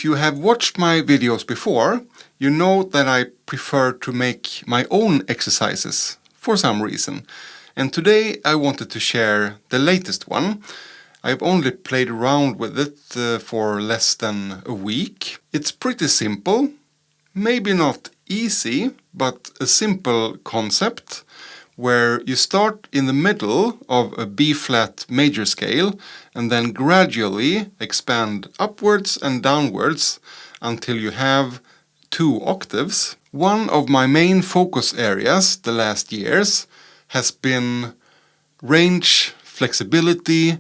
If you have watched my videos before, you know that I prefer to make my own exercises for some reason. And today I wanted to share the latest one. I've only played around with it for less than a week. It's pretty simple, maybe not easy, but a simple concept where you start in the middle of a B-flat major scale and then gradually expand upwards and downwards until you have 2 octaves. One of my main focus areas the last years has been range, flexibility,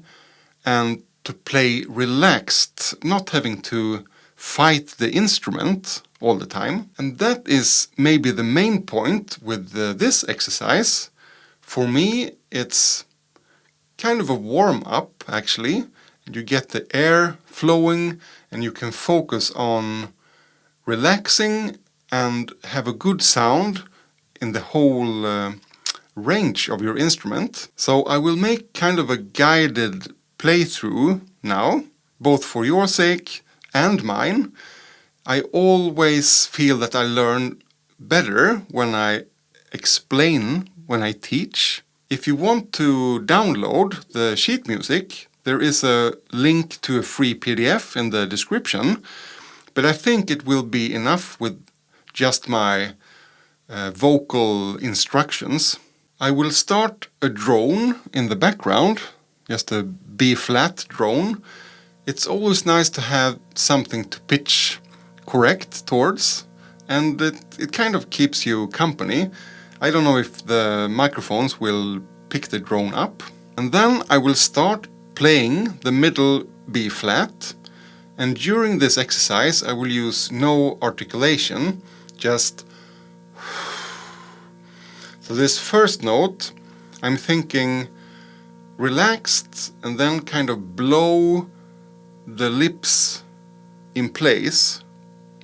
and to play relaxed, not having to fight the instrument all the time. And that is maybe the main point with this exercise. For me, it's kind of a warm-up, actually. You get the air flowing and you can focus on relaxing and have a good sound in the whole range of your instrument. So I will make kind of a guided playthrough now, both for your sake and mine. I always feel that I learn better when I explain, when I teach. If you want to download the sheet music, there is a link to a free PDF in the description, but I think it will be enough with just my vocal instructions. I will start a drone in the background, just a B-flat drone. It's always nice to have something to pitch correct towards, and it kind of keeps you company. I don't know if the microphones will pick the drone up. And then I will start playing the middle B-flat, and during this exercise I will use no articulation, just... So this first note, I'm thinking relaxed and then kind of blow the lips in place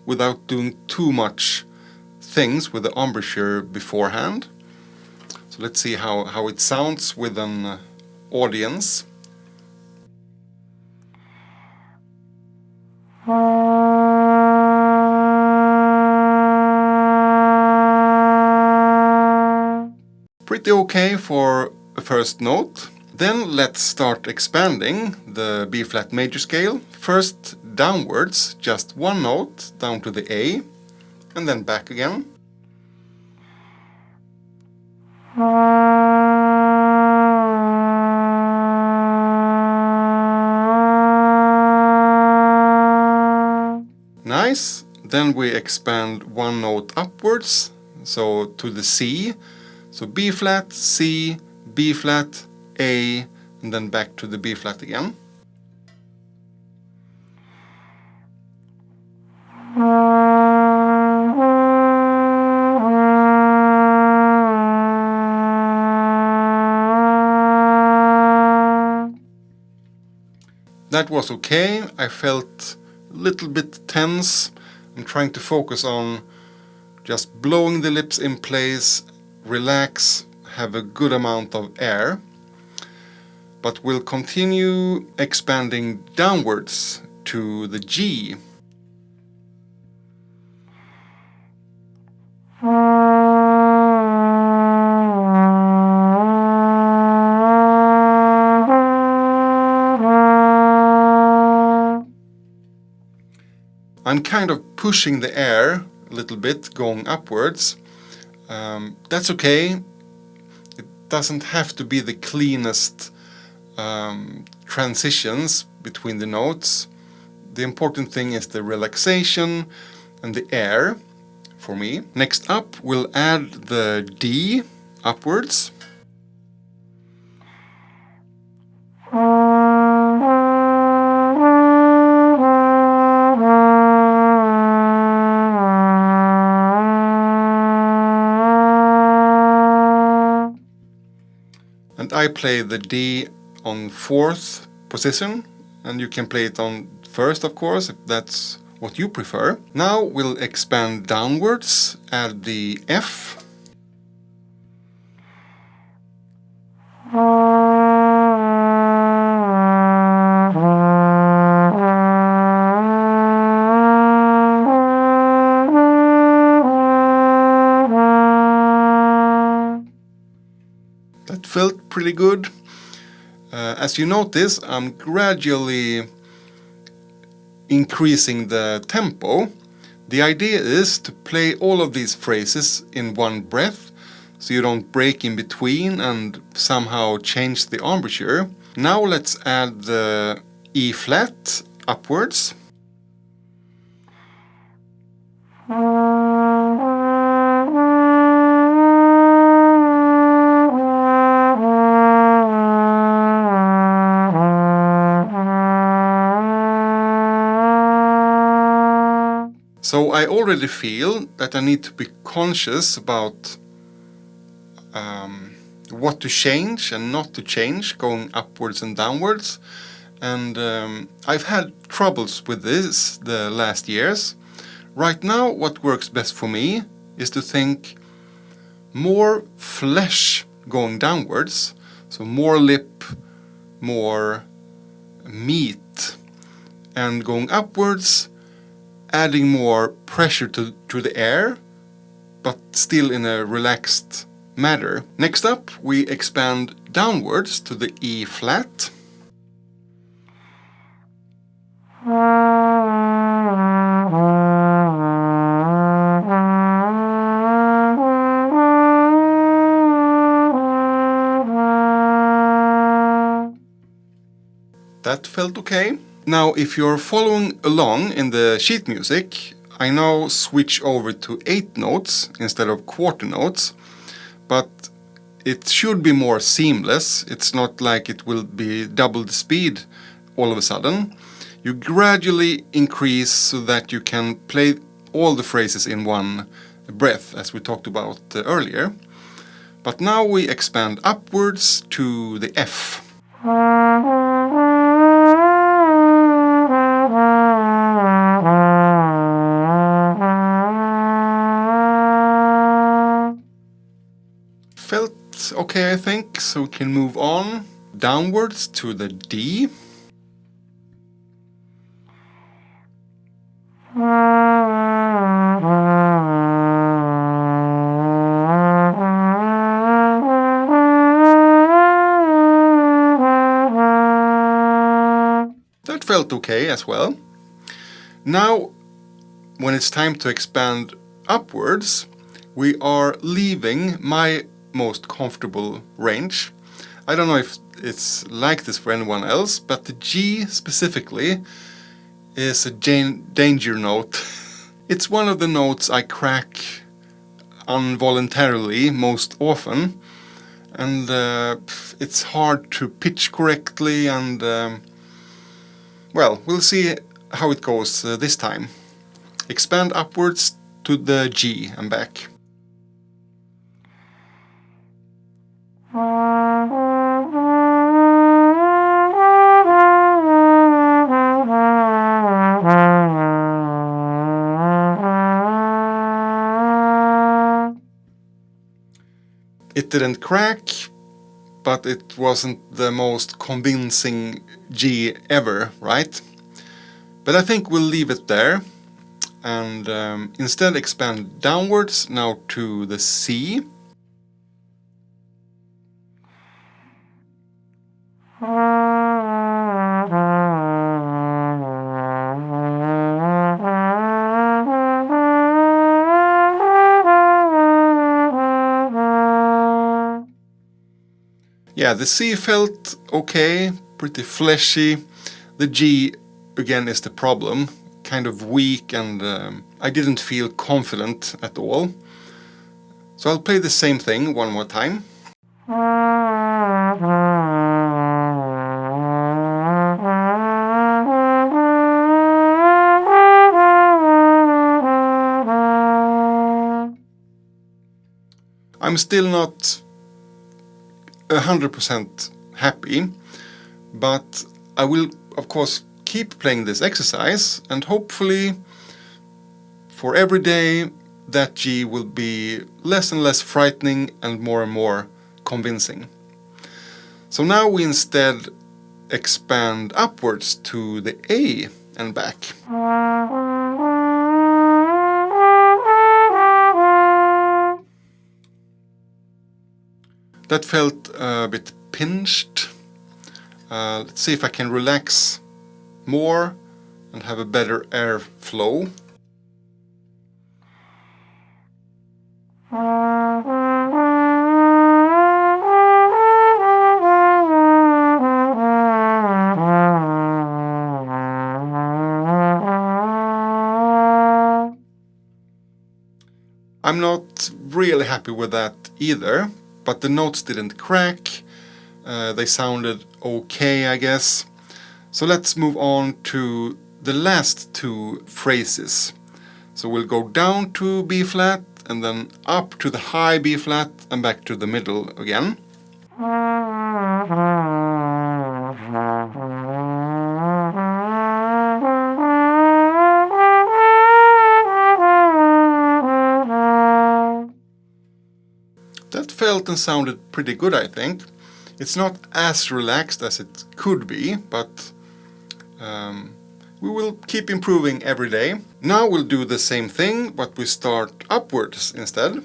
without doing too much things with the embouchure beforehand. So let's see how it sounds with an audience. Pretty okay for a first note. Then let's start expanding the B-flat major scale. First downwards, just one note down to the A, and then back again. Nice. Then we expand one note upwards, so to the C. So B-flat, C, B-flat, A, and then back to the B-flat again. That was okay. I felt a little bit tense. I'm trying to focus on just blowing the lips in place, relax, have a good amount of air. But we'll continue expanding downwards to the G. I'm kind of pushing the air a little bit, going upwards. That's okay. It doesn't have to be the cleanest transitions between the notes. The important thing is the relaxation and the air for me. Next up, we'll add the D upwards. And I play the D on 4th position, and you can play it on 1st, of course, if that's what you prefer. Now we'll expand downwards, add the F. it felt pretty good. As you notice, I'm gradually increasing the tempo. The idea is to play all of these phrases in one breath, so you don't break in between and somehow change the embouchure. Now let's add the E flat upwards. So I already feel that I need to be conscious about what to change and not to change, going upwards and downwards. And I've had troubles with this the last years. Right now, what works best for me is to think more flesh going downwards, so more lip, more meat, and going upwards, adding more pressure to the air, but still in a relaxed manner. Next up, we expand downwards to the E flat. That felt okay. Now, if you're following along in the sheet music, I now switch over to 8 notes instead of quarter notes, but it should be more seamless. It's not like it will be double the speed all of a sudden. You gradually increase so that you can play all the phrases in one breath, as we talked about earlier. But now we expand upwards to the F. Felt okay, I think, so we can move on downwards to the D. That felt okay as well. Now, when it's time to expand upwards, we are leaving my most comfortable range. I don't know if it's like this for anyone else, but the G specifically is a danger note. It's one of the notes I crack involuntarily most often, and it's hard to pitch correctly, and well, we'll see how it goes this time. Expand upwards to the G and back. It didn't crack, but it wasn't the most convincing G ever, right? But I think we'll leave it there and instead expand downwards now to the C. Yeah, the C felt okay, pretty fleshy. The G, again, is the problem. Kind of weak, and I didn't feel confident at all. So I'll play the same thing one more time. I'm still not 100% happy, but I will of course keep playing this exercise, and hopefully for every day that G will be less and less frightening and more convincing. So now we instead expand upwards to the A and back. That felt a bit pinched. Let's see if I can relax more and have a better airflow. I'm not really happy with that either, but the notes didn't crack. They sounded okay, I guess. So let's move on to the last two phrases. So we'll go down to B flat and then up to the high B flat and back to the middle again. That felt and sounded pretty good, I think. It's not as relaxed as it could be, but we will keep improving every day. Now we'll do the same thing, but we start upwards instead.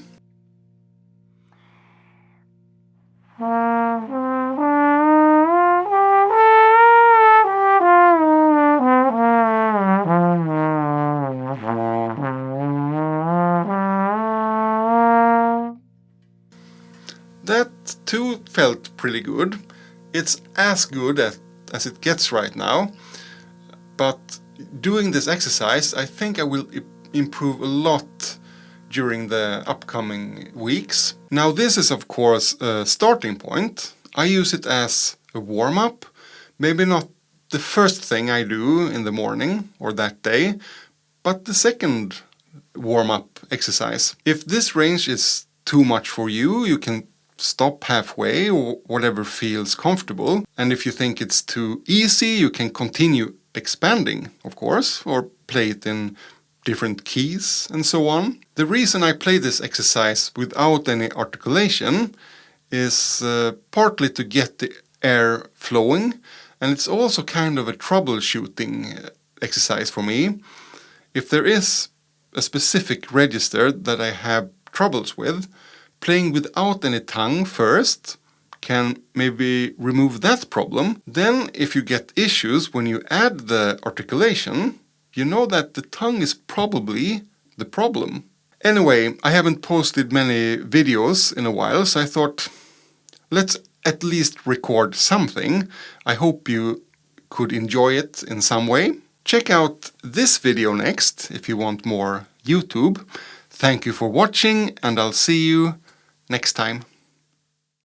That too felt pretty good. It's as good as it gets right now, but doing this exercise I think I will improve a lot during the upcoming weeks. Now this is of course a starting point. I use it as a warm-up, maybe not the first thing I do in the morning or that day, but the second warm-up exercise. If this range is too much for you, you can stop halfway or whatever feels comfortable. And if you think it's too easy, you can continue expanding, of course, or play it in different keys and so on. The reason I play this exercise without any articulation is partly to get the air flowing, and it's also kind of a troubleshooting exercise for me. If there is a specific register that I have troubles with, playing without any tongue first can maybe remove that problem. Then if you get issues when you add the articulation, you know that the tongue is probably the problem. Anyway, I haven't posted many videos in a while, so I thought let's at least record something. I hope you could enjoy it in some way. Check out this video next if you want more YouTube. Thank you for watching, and I'll see you next time.